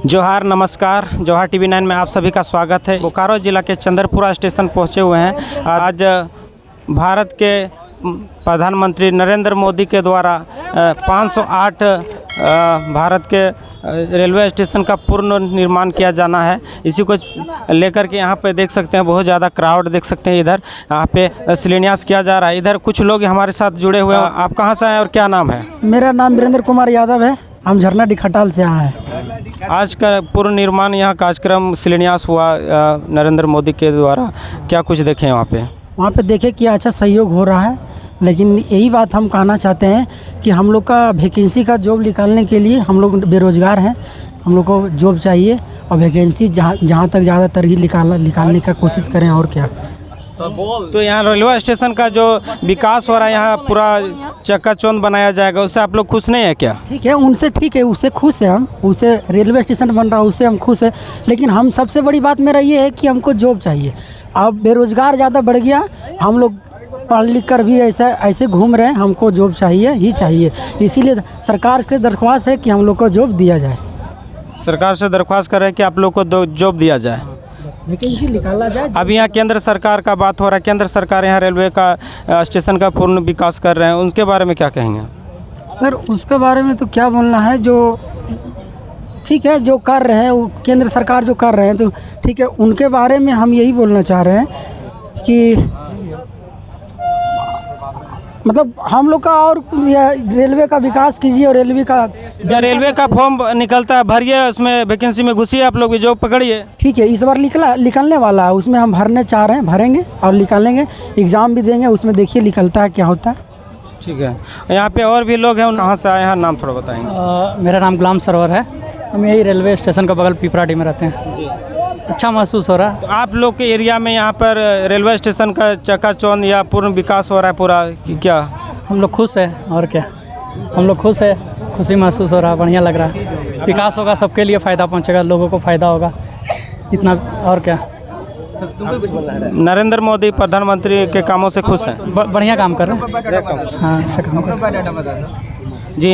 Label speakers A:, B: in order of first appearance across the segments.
A: जोहार, नमस्कार। जोहार टीवी 9 में आप सभी का स्वागत है। बोकारो जिला के चंद्रपुरा स्टेशन पहुंचे हुए हैं। आज भारत के प्रधानमंत्री नरेंद्र मोदी के द्वारा 508 भारत के रेलवे स्टेशन का पूर्ण निर्माण किया जाना है। इसी को लेकर के यहाँ पे देख सकते हैं, बहुत ज़्यादा क्राउड देख सकते हैं। इधर यहाँ पे शिलान्यास किया जा रहा है। इधर कुछ लोग हमारे साथ जुड़े हुए हैं। आप कहाँ से आए और क्या नाम है?
B: मेरा नाम वीरेंद्र कुमार यादव है। हम झरना डिखटाल से आए हैं।
A: आज का पूर्ण निर्माण यहाँ कार्यक्रम शिलान्यास हुआ नरेंद्र मोदी के द्वारा। क्या कुछ देखें वहाँ पे
B: देखे कि अच्छा सहयोग हो रहा है, लेकिन यही बात हम कहना चाहते हैं कि हम लोग का वैकेंसी का जॉब निकालने के लिए हम लोग बेरोज़गार हैं। हम लोग को जॉब चाहिए और वैकेंसी जहाँ तक ज़्यादातर ही निकालने का कोशिश करें। और क्या
A: तो यहाँ रेलवे स्टेशन का जो विकास हो रहा है, यहाँ पूरा चकाचौंध बनाया जाएगा, उससे आप लोग खुश नहीं है क्या?
B: ठीक है, उनसे ठीक है, उससे खुश है हम। उससे रेलवे स्टेशन बन रहा है, उससे हम खुश है। लेकिन हम सबसे बड़ी बात मेरा ये है कि हमको जॉब चाहिए। अब बेरोज़गार ज़्यादा बढ़ गया, हम लोग पढ़ लिख कर भी ऐसे घूम रहे हैं। हमको जॉब चाहिए ही चाहिए। इसीलिए सरकार से दरख्वास्त है कि हम लोग को जॉब दिया जाए।
A: सरकार से दरख्वास्त कर रहे हैं कि आप लोग को जॉब दिया जाए,
B: वैकेंसी निकाला जाए।
A: अब यहाँ केंद्र सरकार का बात हो रहा है। केंद्र सरकार यहाँ रेलवे का स्टेशन का पूर्ण विकास कर रहे हैं, उनके बारे में क्या कहेंगे?
B: सर, उसके बारे में तो क्या बोलना है, जो ठीक है जो कर रहे हैं वो केंद्र सरकार जो कर रहे हैं तो ठीक है। उनके बारे में हम यही बोलना चाह रहे हैं कि मतलब हम लोग का और रेलवे का विकास कीजिए। और रेलवे का
A: फॉर्म निकलता है, भरिए, उसमें वैकेंसी में घुसिए, आप लोग भी जॉब पकड़िए।
B: ठीक है, इस बार निकलने वाला है, उसमें हम भरने चाह रहे हैं, भरेंगे और निकालेंगे। एग्ज़ाम भी देंगे, उसमें देखिए निकलता है क्या होता है।
A: ठीक है, यहाँ पे और भी लोग हैं, कहाँ से आए हैं, नाम थोड़ा बताएंगे?
C: मेरा नाम गुलाम सरवर है। हम यही रेलवे स्टेशन का बगल पिपराडी में रहते हैं जी। अच्छा महसूस हो रहा है।
A: तो आप लोग के एरिया में यहाँ पर रेलवे स्टेशन का चकाचौंध या पूर्ण विकास हो रहा है पूरा, क्या
C: हम लोग खुश हैं? और क्या, हम लोग खुश है, खुशी महसूस हो रहा है, बढ़िया लग रहा है। विकास होगा, सबके लिए फ़ायदा पहुँचेगा, लोगों को फ़ायदा होगा इतना। और क्या,
A: नरेंद्र मोदी प्रधानमंत्री के कामों से खुश हैं?
C: बढ़िया काम कर रहे हैं। हाँ, अच्छा काम कर रहे हैं
A: जी।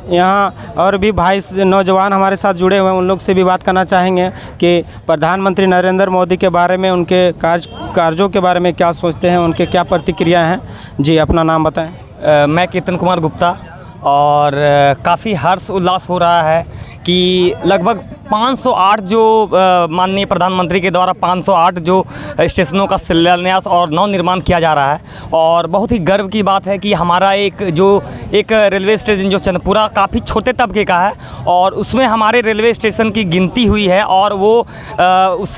A: यहाँ और भी भाई नौजवान हमारे साथ जुड़े हुए हैं, उन लोग से भी बात करना चाहेंगे कि प्रधानमंत्री नरेंद्र मोदी के बारे में, उनके कार्यों के बारे में क्या सोचते हैं, उनके क्या प्रतिक्रिया हैं। जी, अपना नाम बताएं।
D: मैं केतन कुमार गुप्ता। और काफ़ी हर्ष उल्लास हो रहा है कि लगभग 508 जो माननीय प्रधानमंत्री के द्वारा 508 जो स्टेशनों का शिलान्यास और नव निर्माण किया जा रहा है। और बहुत ही गर्व की बात है कि हमारा एक रेलवे स्टेशन जो चंद्रपुरा काफ़ी छोटे तबके का है, और उसमें हमारे रेलवे स्टेशन की गिनती हुई है और वो उस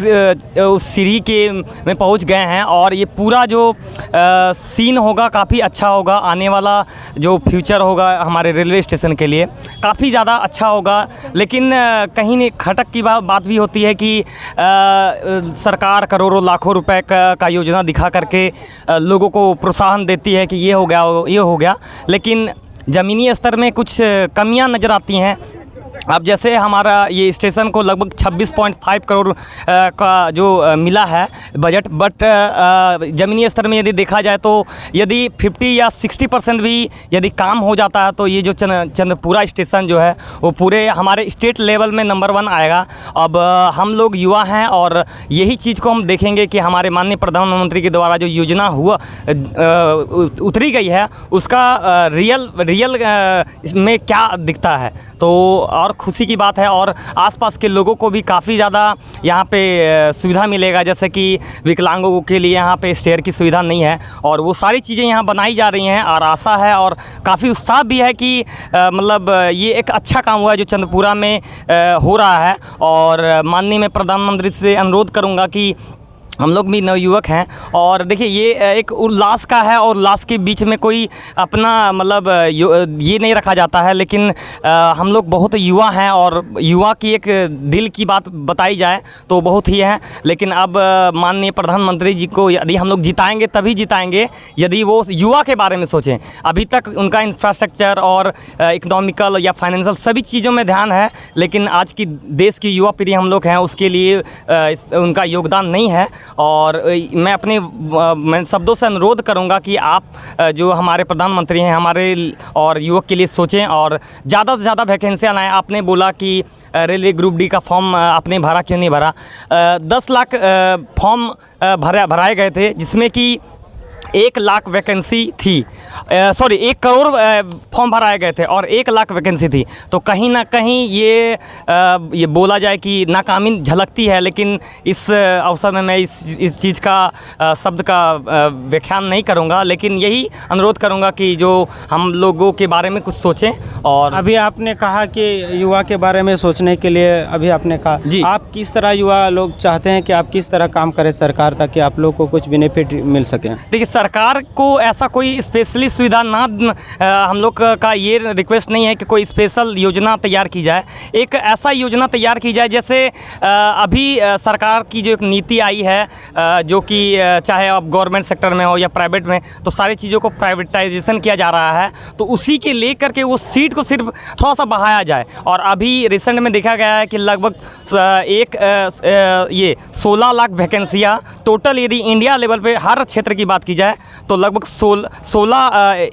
D: सीढ़ी के में पहुंच गए हैं। और ये पूरा जो सीन होगा काफ़ी अच्छा होगा। आने वाला जो फ्यूचर होगा हमारे रेलवे स्टेशन के लिए काफ़ी ज़्यादा अच्छा होगा। लेकिन कहीं खटक की बात भी होती है कि सरकार करोड़ों लाखों रुपए का योजना दिखा करके लोगों को प्रोत्साहन देती है कि ये हो गया, लेकिन ज़मीनी स्तर में कुछ कमियां नज़र आती हैं। अब जैसे हमारा ये स्टेशन को लगभग 26.5 करोड़ का जो मिला है बजट, बट ज़मीनी स्तर में यदि देखा जाए तो यदि 50 या 60% भी यदि काम हो जाता है तो ये जो चंद्रपुरा स्टेशन जो है वो पूरे हमारे स्टेट लेवल में नंबर 1 आएगा। अब हम लोग युवा हैं और यही चीज़ को हम देखेंगे कि हमारे माननीय प्रधानमंत्री के द्वारा जो योजना उतरी गई है उसका रियल में क्या दिखता है। तो और खुशी की बात है, और आसपास के लोगों को भी काफ़ी ज़्यादा यहाँ पे सुविधा मिलेगा। जैसे कि विकलांगों के लिए यहाँ पे स्टेयर की सुविधा नहीं है, और वो सारी चीज़ें यहाँ बनाई जा रही हैं। और आशा है और काफ़ी उत्साह भी है कि मतलब ये एक अच्छा काम हुआ है जो चंद्रपुरा में हो रहा है। और माननीय मैं प्रधानमंत्री से अनुरोध करूँगा कि हम लोग भी नवयुवक हैं, और देखिए ये एक उल्लास का है, और उल्लास के बीच में कोई अपना मतलब ये नहीं रखा जाता है। लेकिन हम लोग बहुत युवा हैं, और युवा की एक दिल की बात बताई जाए तो बहुत ही है। लेकिन अब माननीय प्रधानमंत्री जी को यदि हम लोग जिताएंगे तभी जिताएंगे यदि वो युवा के बारे में सोचें। अभी तक उनका इंफ्रास्ट्रक्चर और इकोनॉमिकल या फाइनेंशियल सभी चीज़ों में ध्यान है, लेकिन आज की देश की युवा पीढ़ी हम लोग हैं उसके लिए उनका योगदान नहीं है। और मैं अपने मैं शब्दों से अनुरोध करूंगा कि आप जो हमारे प्रधानमंत्री हैं हमारे और युवक के लिए सोचें और ज़्यादा से ज़्यादा वैकेंसियाँ लाएँ। आपने बोला कि रेलवे ग्रुप डी का फॉर्म आपने भरा, क्यों नहीं भरा? 10 लाख फॉर्म भराए गए थे, जिसमें कि 1 लाख वैकेंसी थी, सॉरी 1 करोड़ फॉर्म भराए गए थे और 1 लाख वैकेंसी थी। तो कहीं ना कहीं ये बोला जाए कि नाकामी झलकती है, लेकिन इस अवसर में मैं इस चीज़ का शब्द का व्याख्यान नहीं करूंगा, लेकिन यही अनुरोध करूंगा कि जो हम लोगों के बारे में कुछ सोचें। और
A: अभी आपने कहा कि युवा के बारे में सोचने के लिए अभी आपने कहा
D: जी,
A: आप किस तरह युवा लोग चाहते हैं कि आप किस तरह काम करें सरकार, ताकि आप लोग को कुछ बेनिफिट मिल सके?
D: देखिए, सरकार को ऐसा कोई स्पेशली सुविधा ना हम लोग का ये रिक्वेस्ट नहीं है कि कोई स्पेशल योजना तैयार की जाए। एक ऐसा योजना तैयार की जाए जैसे अभी सरकार की जो एक नीति आई है, जो कि चाहे अब गवर्नमेंट सेक्टर में हो या प्राइवेट में, तो सारी चीज़ों को प्राइवेटाइजेशन किया जा रहा है। तो उसी के लेकर के वो सीट को सिर्फ थोड़ा सा बढ़ाया जाए। और अभी रिसेंट में देखा गया है कि लगभग 16 लाख वैकेंसियाँ टोटल, यदि इंडिया लेवल पे हर क्षेत्र की बात की जाए तो लगभग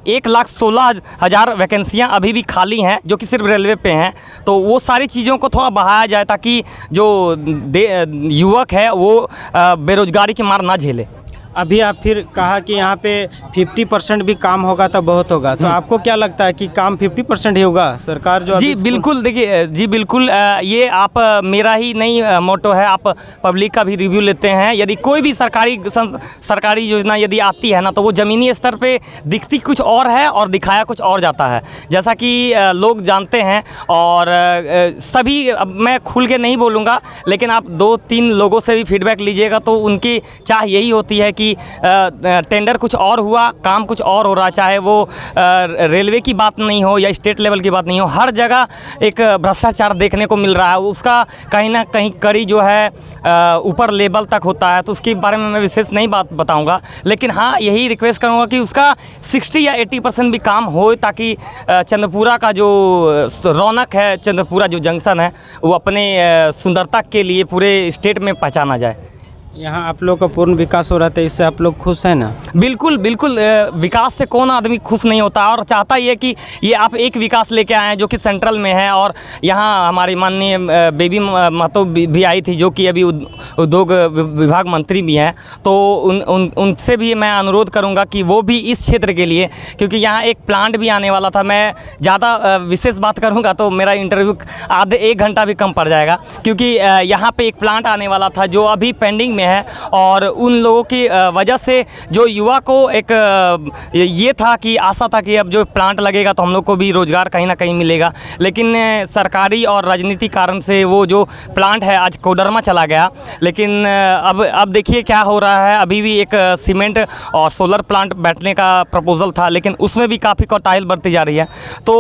D: 1,16,000 वैकेंसियाँ अभी भी खाली हैं, जो कि सिर्फ रेलवे पे हैं। तो वो सारी चीज़ों को थोड़ा बढ़ाया जाए ताकि जो युवक है वो बेरोजगारी की मार ना झेले।
A: अभी आप फिर कहा कि यहाँ पे 50% भी काम होगा तो बहुत होगा, तो आपको क्या लगता है कि काम 50% ही होगा? सरकार जो
D: जी बिल्कुल, देखिए जी बिल्कुल, ये आप मेरा ही नहीं मोटो है, आप पब्लिक का भी रिव्यू लेते हैं। यदि कोई भी सरकारी योजना यदि आती है ना, तो वो ज़मीनी स्तर पे दिखती कुछ और है और दिखाया कुछ और जाता है, जैसा कि लोग जानते हैं। और सभी, अब मैं खुल के नहीं बोलूँगा, लेकिन आप 2-3 लोगों से भी फीडबैक लीजिएगा तो उनकी चाह यही होती है कि टेंडर कुछ और हुआ, काम कुछ और हो रहा, चाहे वो रेलवे की बात नहीं हो या स्टेट लेवल की बात नहीं हो, हर जगह एक भ्रष्टाचार देखने को मिल रहा है। उसका कहीं ना कहीं कड़ी जो है ऊपर लेवल तक होता है, तो उसके बारे में मैं विशेष नहीं बात बताऊंगा। लेकिन हाँ, यही रिक्वेस्ट करूंगा कि उसका 60 या 80% भी काम हो, ताकि चंद्रपुरा का जो रौनक है, चंद्रपुरा जो जंक्शन है, वो अपने सुंदरता के लिए पूरे स्टेट में पहचाना जाए।
A: यहाँ आप लोग का पूर्ण विकास हो रहा था, इससे आप लोग खुश हैं ना?
D: बिल्कुल बिल्कुल, विकास से कौन आदमी खुश नहीं होता, और चाहता ही है कि ये आप एक विकास लेके आए हैं जो कि सेंट्रल में है। और यहाँ हमारी माननीय बेबी महतो भी आई थी, जो कि अभी उद्योग विभाग मंत्री भी हैं। तो उनसे भी मैं अनुरोध करूँगा कि वो भी इस क्षेत्र के लिए, क्योंकि यहाँ एक प्लांट भी आने वाला था। मैं ज़्यादा विशेष बात करूँगा तो मेरा इंटरव्यू आधे 1 घंटा भी कम पड़ जाएगा, क्योंकि यहाँ पे एक प्लांट आने वाला था जो अभी पेंडिंग में है। और उन लोगों की वजह से जो युवा को एक ये था कि आशा था कि अब जो प्लांट लगेगा तो हम लोग को भी रोज़गार कहीं ना कहीं मिलेगा, लेकिन सरकारी और राजनीति कारण से वो जो प्लांट है आज कोडरमा चला गया। लेकिन अब देखिए क्या हो रहा है। अभी भी एक सीमेंट और सोलर प्लांट बैठने का प्रपोजल था, लेकिन उसमें भी काफ़ी कोताही बरती जा रही है। तो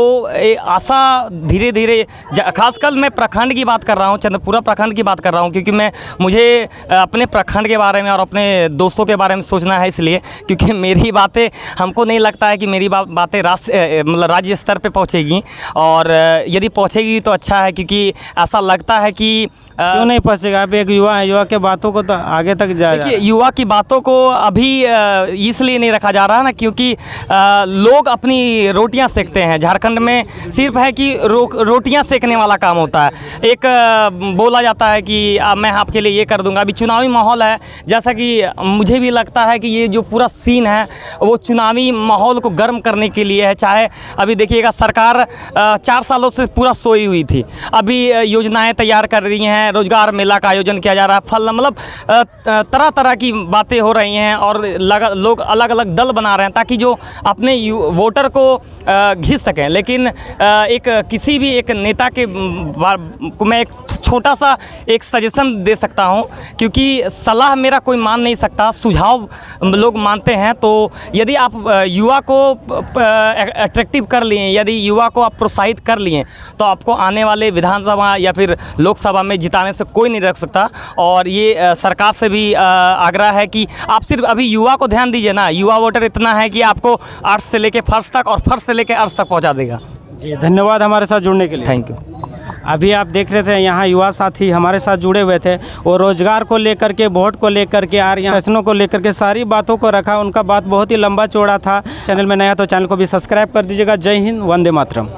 D: आशा धीरे धीरे, खासकर मैं प्रखंड की बात कर रहा हूँ, चंद्रपुरा प्रखंड की बात कर रहा हूँ, क्योंकि मुझे अपने प्रखंड के बारे में और अपने दोस्तों के बारे में सोचना है, इसलिए क्योंकि मेरी बातें, हमको नहीं लगता है कि मेरी बातें मतलब राज्य स्तर पे पहुंचेगी। और यदि पहुंचेगी तो अच्छा है, क्योंकि ऐसा लगता है कि
A: क्यों नहीं पहुंचेगा? आप एक युवा है, युवा के बातों को तो आगे तक जाएगा।
D: देखिए, युवा की बातों को अभी इसलिए नहीं रखा जा रहा ना, क्योंकि लोग अपनी रोटियां सेकते हैं। झारखंड में सिर्फ है कि रोटियां सेकने वाला काम होता है। एक बोला जाता है कि मैं आपके लिए ये कर दूंगा। अभी चुनावी माहौल है, जैसा कि मुझे भी लगता है कि ये जो पूरा सीन है वो चुनावी माहौल को गर्म करने के लिए है। चाहे अभी देखिएगा, सरकार 4 सालों से पूरा सोई हुई थी, अभी योजनाएं तैयार कर रही हैं, रोजगार मेला का आयोजन किया जा रहा है, मतलब तरह तरह की बातें हो रही हैं, और लोग अलग अलग दल बना रहे हैं ताकि जो अपने वोटर को घिस सकें। लेकिन किसी भी एक नेता को मैं एक छोटा सा एक सजेशन दे सकता हूं, क्योंकि सलाह मेरा कोई मान नहीं सकता, सुझाव लोग मानते हैं। तो यदि आप युवा को अट्रैक्टिव कर लिए, यदि युवा को आप प्रोत्साहित कर लिए, तो आपको आने वाले विधानसभा या फिर लोकसभा में जिताने से कोई नहीं रख सकता। और ये सरकार से भी आग्रह है कि आप सिर्फ अभी युवा को ध्यान दीजिए ना। युवा वोटर इतना है कि आपको अर्थ से लेके फर्श तक और फर्श से लेके अर्थ तक पहुंचा देगा।
A: जी, धन्यवाद हमारे साथ जुड़ने के लिए।
D: Thank you.
A: अभी आप देख रहे थे यहाँ युवा साथी हमारे साथ जुड़े हुए थे, वो रोजगार को लेकर के, वोट को लेकर के और यहाँ स्टेशनों को लेकर के सारी बातों को रखा। उनका बात बहुत ही लंबा चौड़ा था। चैनल में नया तो चैनल को भी सब्सक्राइब कर दीजिएगा। जय हिंद, वंदे मातरम।